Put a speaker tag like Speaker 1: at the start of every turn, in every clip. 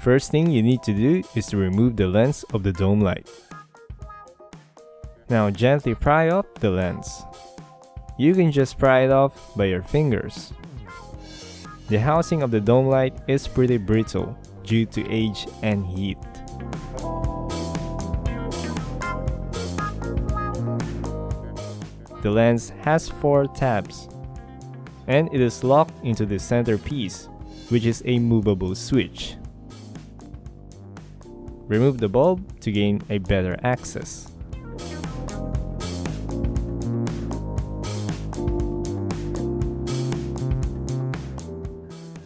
Speaker 1: First thing you need to do is to remove the lens of the dome light. Now gently pry off the lens. You can just pry it off by your fingers. The housing of the dome light is pretty brittle due to age and heat. The lens has 4 tabs, and it is locked into the center piece, which is a movable switch. Remove the bulb to gain a better access.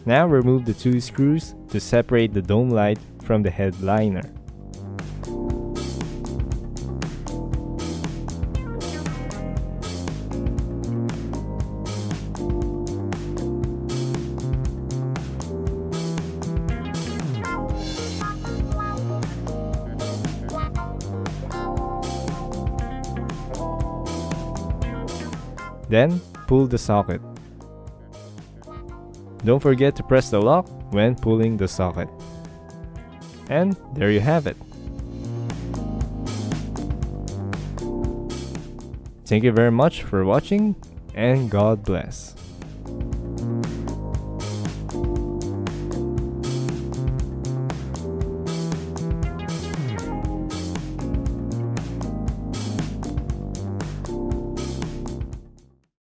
Speaker 1: Now remove the 2 screws to separate the dome light from the headliner. Then, pull the socket. Don't forget to press the lock when pulling the socket. And there you have it. Thank you very much for watching, and God bless.